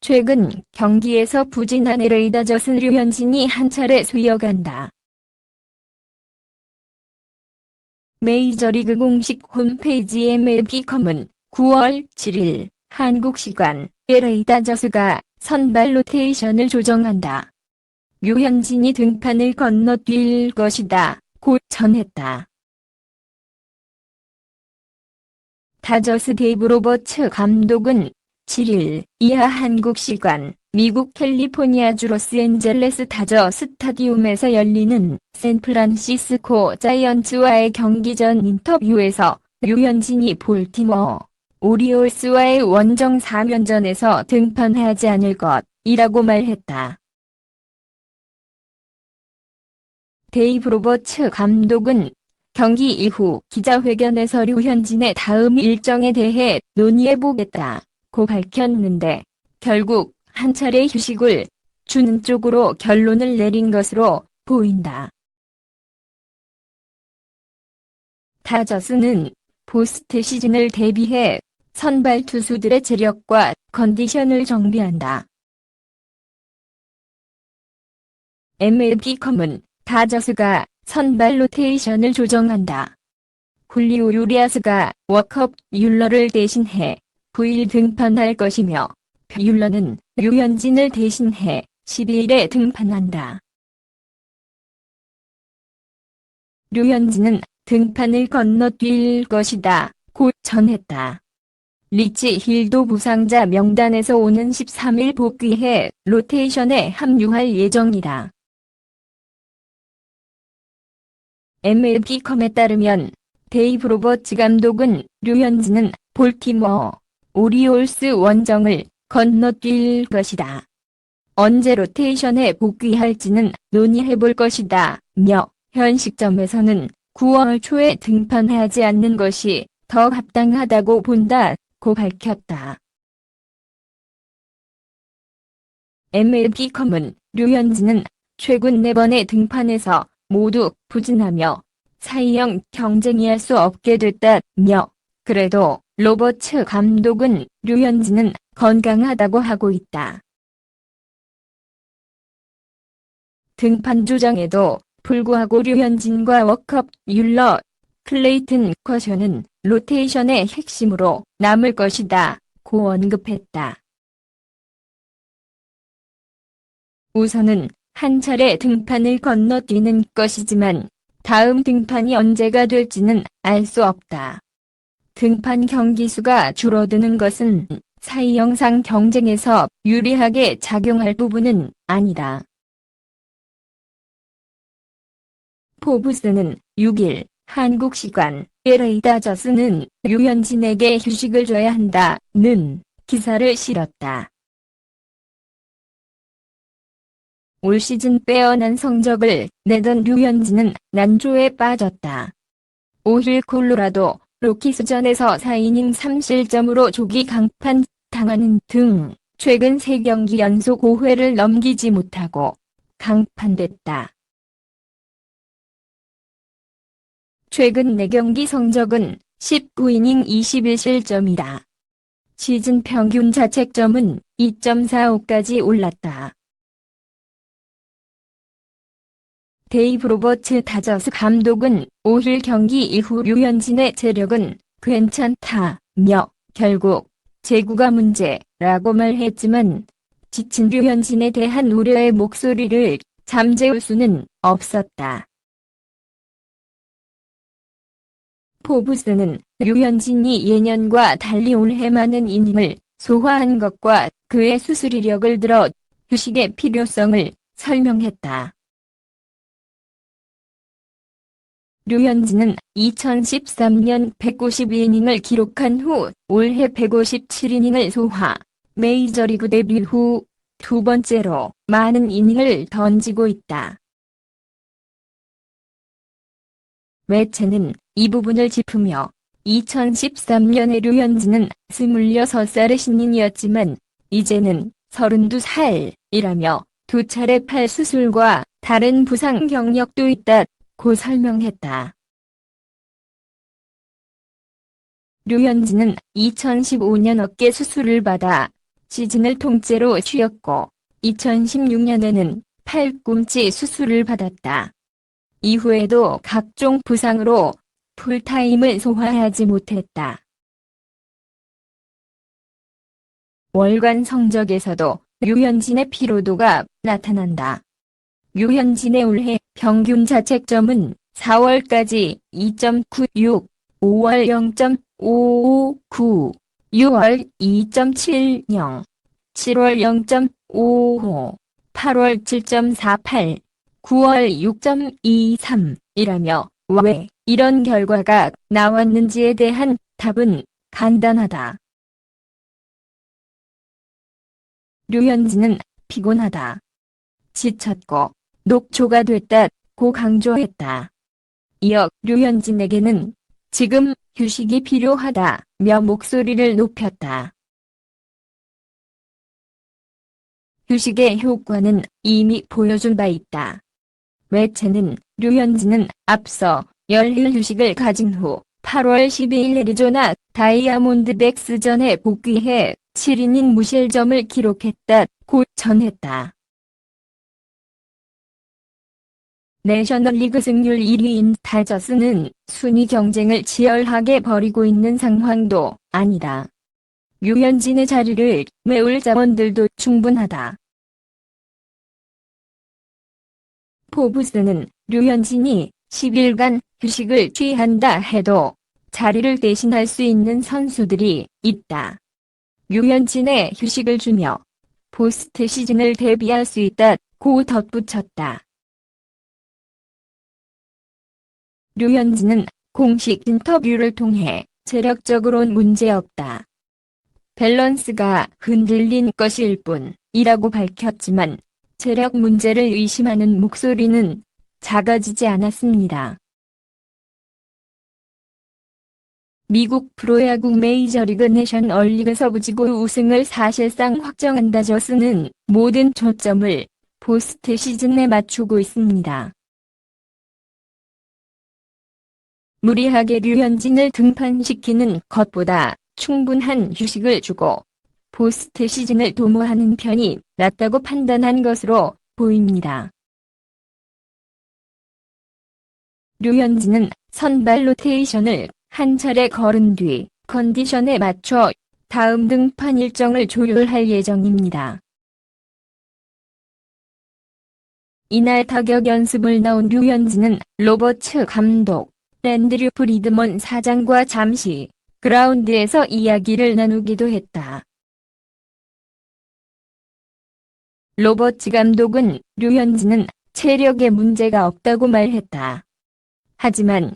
최근 경기에서 부진한 LA 다저스 류현진이 한 차례 수여간다. 메이저리그 공식 홈페이지 MLB.com은 9월 7일 한국 시간 LA 다저스가 선발 로테이션을 조정한다. 류현진이 등판을 건너뛸 것이다 고 전했다. 다저스 데이브 로버츠 감독은 7일 이하 한국 시간 미국 캘리포니아주 로스앤젤레스 다저 스타디움에서 열리는 샌프란시스코 자이언츠와의 경기 전 인터뷰에서 류현진이 볼티모어 오리올스와의 원정 4연전에서 등판하지 않을 것이라고 말했다. 데이브 로버츠 감독은 경기 이후 기자회견에서 류현진의 다음 일정에 대해 논의해보겠다고 밝혔는데 결국 한 차례 휴식을 주는 쪽으로 결론을 내린 것으로 보인다. 다저스는 포스트 시즌을 대비해 선발 투수들의 체력과 컨디션을 정비한다. MLB.com은 다저스가 선발 로테이션을 조정한다. 훌리오 유리아스가 워컵 뮬러를 대신해 9일 등판할 것이며 뮬러는 류현진을 대신해 12일에 등판한다. 류현진은 등판을 건너뛸 것이다 고 전했다. 리치 힐도 부상자 명단에서 오는 13일 복귀해 로테이션에 합류할 예정이다. MLB.com에 따르면 데이브 로버츠 감독은 류현진은 볼티모어 오리올스 원정을 건너뛸 것이다. 언제 로테이션에 복귀할지는 논의해볼 것이다 며 현 시점에서는 9월 초에 등판하지 않는 것이 더 합당하다고 본다고 밝혔다. MLB.com은 류현진은 최근 4번의 등판에서 모두 부진하며 사이영 경쟁이 할 수 없게 됐다며 그래도 로버츠 감독은 류현진은 건강하다고 하고 있다. 등판 조정에도 불구하고 류현진과 워컵 뮬러, 클레이튼 커셔는 로테이션의 핵심으로 남을 것이다 고 언급했다. 우선은 한 차례 등판을 건너뛰는 것이지만 다음 등판이 언제가 될지는 알 수 없다. 등판 경기 수가 줄어드는 것은 사이 영상 경쟁에서 유리하게 작용할 부분은 아니다. 포브스는 6일 한국 시간 LA 다저스는 류현진에게 휴식을 줘야 한다는 기사를 실었다. 올 시즌 빼어난 성적을 내던 류현진은 난조에 빠졌다. 5일 콜로라도 로키스전에서 4이닝 3실점으로 조기 강판 당하는 등 최근 3경기 연속 5회를 넘기지 못하고 강판됐다. 최근 4경기 성적은 19이닝 21실점이다. 시즌 평균 자책점은 2.45까지 올랐다. 데이브 로버츠 다저스 감독은 5일 경기 이후 류현진의 체력은 괜찮다며 결국 제구가 문제라고 말했지만 지친 류현진에 대한 우려의 목소리를 잠재울 수는 없었다. 포브스는 류현진이 예년과 달리 올해 많은 이닝을 소화한 것과 그의 수술 이력을 들어 휴식의 필요성을 설명했다. 류현진은 2013년 152이닝을 기록한 후 올해 157이닝을 소화, 메이저리그 데뷔 후 두 번째로 많은 이닝을 던지고 있다. 매체는 이 부분을 짚으며 2013년에 류현진은 26살의 신인이었지만 이제는 32살이라며 2차례 팔 수술과 다른 부상 경력도 있다고 설명했다. 류현진은 2015년 어깨 수술을 받아 시즌을 통째로 쉬었고 2016년에는 팔꿈치 수술을 받았다. 이후에도 각종 부상으로 풀타임을 소화하지 못했다. 월간 성적에서도 류현진의 피로도가 나타난다. 류현진의 올해 평균 자책점은 4월까지 2.96, 5월 0.559, 6월 2.70, 7월 0.55, 8월 7.48, 9월 6.23이라며 왜 이런 결과가 나왔는지에 대한 답은 간단하다. 류현진은 피곤하다, 지쳤고 녹초가 됐다고 강조했다. 이어 류현진에게는 지금 휴식이 필요하다며 목소리를 높였다. 휴식의 효과는 이미 보여준 바 있다. 매체는 류현진은 앞서 열흘 휴식을 가진 후 8월 12일 애리조나 다이아몬드백스전에 복귀해 7이닝 무실점을 기록했다고 전했다. 내셔널리그 승률 1위인 다저스는 순위 경쟁을 치열하게 벌이고 있는 상황도 아니다. 류현진의 자리를 메울 자원들도 충분하다. 포브스는 류현진이 10일간 휴식을 취한다 해도 자리를 대신할 수 있는 선수들이 있다. 류현진의 휴식을 주며 포스트 시즌을 대비할 수 있다고 덧붙였다. 류현진은 공식 인터뷰를 통해 체력적으론 문제없다. 밸런스가 흔들린 것일 뿐이라고 밝혔지만 체력 문제를 의심하는 목소리는 작아지지 않았습니다. 미국 프로야구 메이저리그 내셔널리그 서부지구 우승을 사실상 확정한 다저스는 모든 초점을 포스트 시즌에 맞추고 있습니다. 무리하게 류현진을 등판시키는 것보다 충분한 휴식을 주고 포스트 시즌을 도모하는 편이 낫다고 판단한 것으로 보입니다. 류현진은 선발 로테이션을 한 차례 거른 뒤 컨디션에 맞춰 다음 등판 일정을 조율할 예정입니다. 이날 타격 연습을 나온 류현진은 로버츠 감독, 앤드류 프리드먼 사장과 잠시 그라운드에서 이야기를 나누기도 했다. 로버츠 감독은 류현진은 체력에 문제가 없다고 말했다. 하지만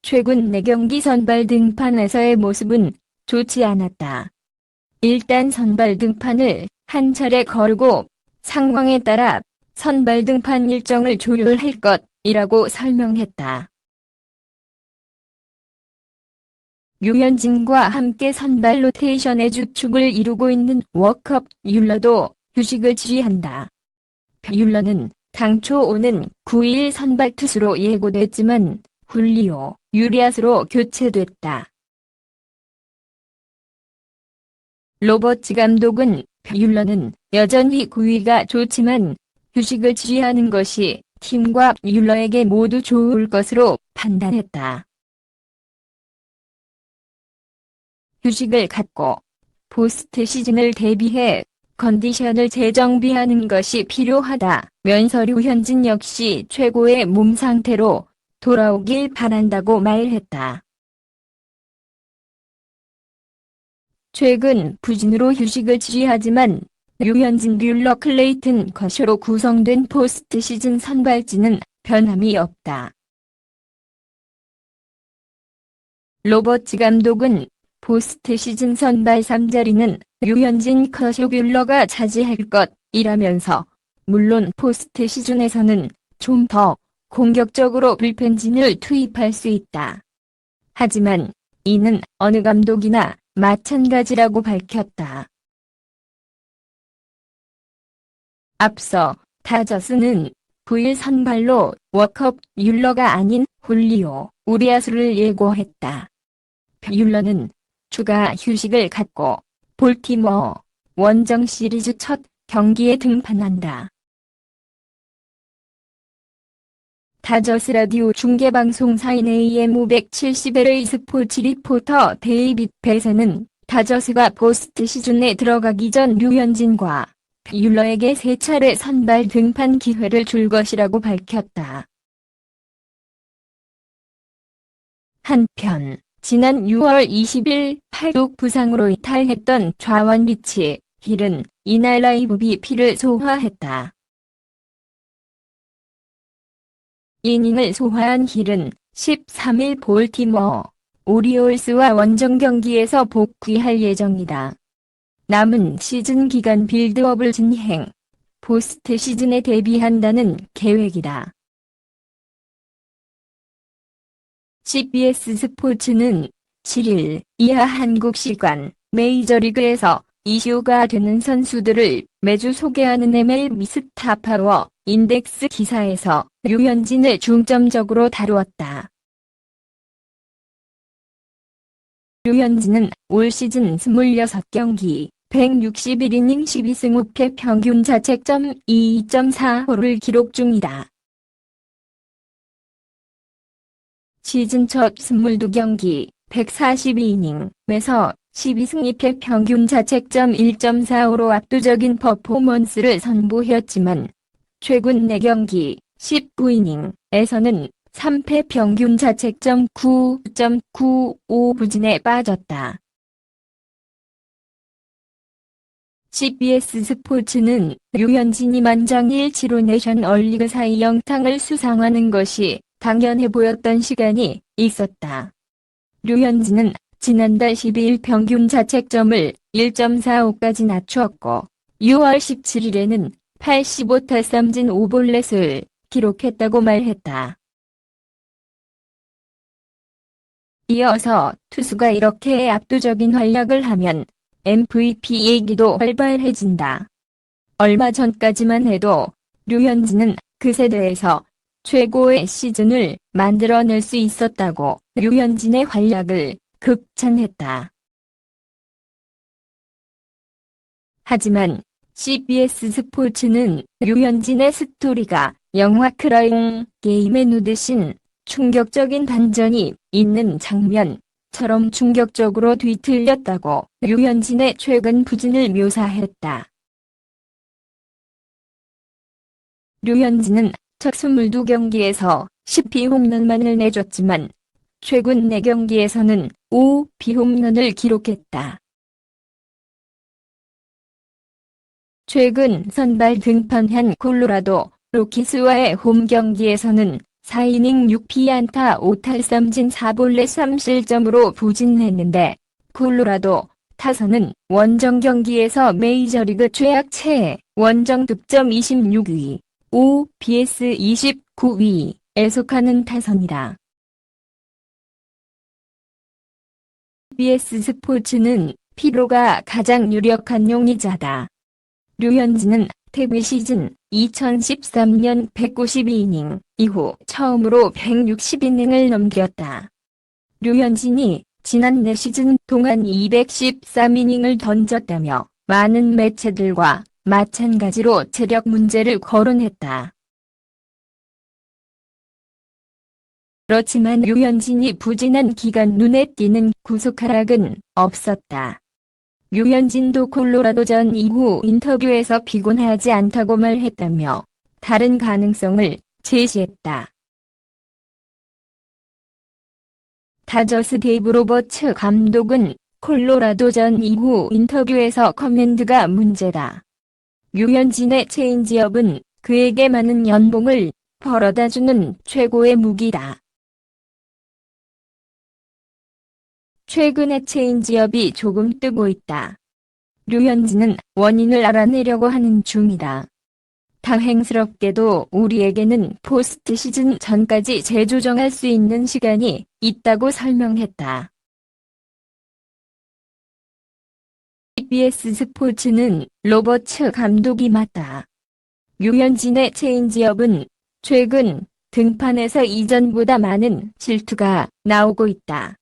최근 4경기 선발 등판에서의 모습은 좋지 않았다. 일단 선발 등판을 한 차례 거르고 상황에 따라 선발 등판 일정을 조율할 것이라고 설명했다. 류현진과 함께 선발 로테이션의 주축을 이루고 있는 워컵 율러도 휴식을 취한다. 율러는 당초 오는 9일 선발 투수로 예고됐지만 훌리오 유리아스로 교체됐다. 로버츠 감독은 율러는 여전히 구위가 좋지만 휴식을 취하는 것이 팀과 율러에게 모두 좋을 것으로 판단했다. 휴식을 갖고 포스트 시즌을 대비해 컨디션을 재정비하는 것이 필요하다면서 류현진 역시 최고의 몸 상태로 돌아오길 바란다고 말했다. 최근 부진으로 휴식을 취하지만 류현진, 뮬러, 클레이튼, 커쇼로 구성된 포스트 시즌 선발진은 변함이 없다. 로버츠 감독은 포스트 시즌 선발 3자리는 류현진, 커쇼, 뮬러가 차지할 것이라면서 물론 포스트 시즌에서는 좀 더 공격적으로 불펜진을 투입할 수 있다. 하지만 이는 어느 감독이나 마찬가지라고 밝혔다. 앞서 다저스는 9일 선발로 워컵 율러가 아닌 훌리오 우리아스를 예고했다. 율러는 추가 휴식을 갖고 볼티모어 원정 시리즈 첫 경기에 등판한다. 다저스 라디오 중계방송사인 AM570LA 스포츠 리포터 데이빗 베서는 다저스가 포스트 시즌에 들어가기 전 류현진과 뷰러에게 3차례 선발 등판 기회를 줄 것이라고 밝혔다. 한편 지난 6월 20일 팔뚝 부상으로 이탈했던 좌완 리치 힐은 이날 라이브 BP를 소화했다. 이닝을 소화한 힐은 13일 볼티모어 오리올스와 원정 경기에서 복귀할 예정이다. 남은 시즌 기간 빌드업을 진행, 포스트 시즌에 데뷔한다는 계획이다. CBS 스포츠는 7일 이하 한국 시간 메이저리그에서 이슈가 되는 선수들을 매주 소개하는 MLB 스타파워 인덱스 기사에서 류현진을 중점적으로 다루었다. 류현진은 올 시즌 26경기 161이닝 12승 5패 평균 자책점 2.45를 기록 중이다. 시즌 첫 22경기 142이닝에서 12승 2패 평균 자책점 1.45로 압도적인 퍼포먼스를 선보였지만 최근 4경기 19이닝에서는 3패 평균 자책점 9.95 부진에 빠졌다. CBS 스포츠는 류현진이 만장일치로 내셔널리그 사이 영탕을 수상하는 것이 당연해 보였던 시간이 있었다. 류현진은 지난달 12일 평균 자책점을 1.45까지 낮추었고 6월 17일에는 85탈삼진 5볼넷을 기록했다고 말했다. 이어서 투수가 이렇게 압도적인 활약을 하면 MVP 얘기도 활발해진다. 얼마 전까지만 해도 류현진은 그 세대에서 최고의 시즌을 만들어낼 수 있었다고 류현진의 활약을 극찬했다. 하지만 CBS 스포츠는 류현진의 스토리가 영화 크라잉 게임의 누드신 충격적인 반전이 있는 장면처럼 충격적으로 뒤틀렸다고 류현진의 최근 부진을 묘사했다. 류현진은 첫 22경기에서 10홈런만을 내줬지만 최근 4경기에서는 5홈런을 기록했다. 최근 선발 등판한 콜로라도 로키스와의 홈 경기에서는 4이닝 6피안타 5탈삼진 4볼넷 3실점으로 부진했는데 콜로라도 타선은 원정 경기에서 메이저리그 최악체에 원정 득점 26위, OPS 29위에 속하는 타선이다. CBS 스포츠는 피로가 가장 유력한 용의자다. 류현진은 데뷔 시즌 2013년 192이닝 이후 처음으로 160이닝을 넘겼다. 류현진이 지난 4시즌 동안 213이닝을 던졌다며 많은 매체들과 마찬가지로 체력 문제를 거론했다. 그렇지만 류현진이 부진한 기간 눈에 띄는 구속 하락은 없었다. 류현진도 콜로라도전 이후 인터뷰에서 피곤하지 않다고 말했다며 다른 가능성을 제시했다. 다저스 데이브 로버츠 감독은 콜로라도전 이후 인터뷰에서 커맨드가 문제다. 류현진의 체인지업은 그에게 많은 연봉을 벌어다주는 최고의 무기다. 최근에 체인지업이 조금 뜨고 있다. 류현진은 원인을 알아내려고 하는 중이다. 다행스럽게도 우리에게는 포스트 시즌 전까지 재조정할 수 있는 시간이 있다고 설명했다. CBS 스포츠는 로버츠 감독이 맞다. 류현진의 체인지업은 최근 등판에서 이전보다 많은 실투가 나오고 있다.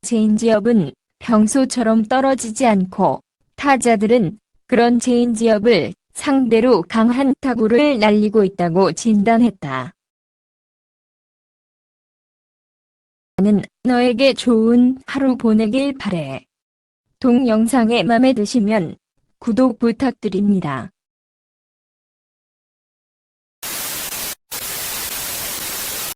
체인지업은 평소처럼 떨어지지 않고 타자들은 그런 체인지업을 상대로 강한 타구를 날리고 있다고 진단했다. 나는 너에게 좋은 하루 보내길 바래. 동영상에 맘에 드시면 구독 부탁드립니다.